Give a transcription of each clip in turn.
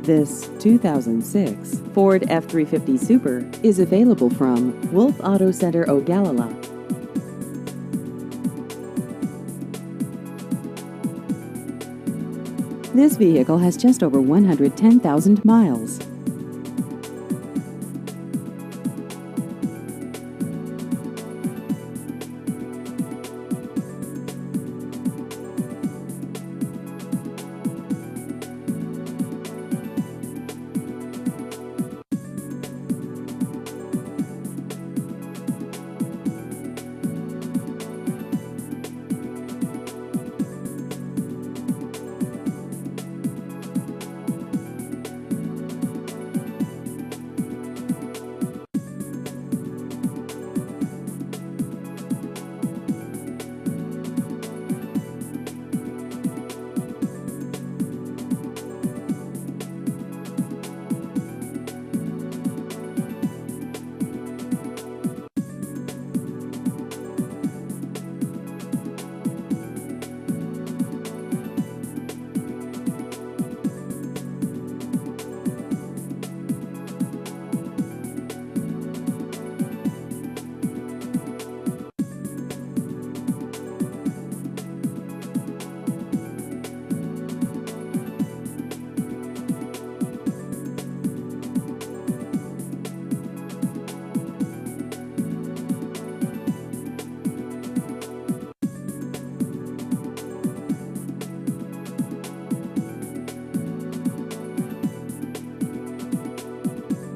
This 2006 Ford F350 Super is available from Wolf Auto Center, Ogallala. This vehicle has just over 110,000 miles.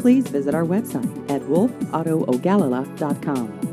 Please visit our website at wolfautogallala.com.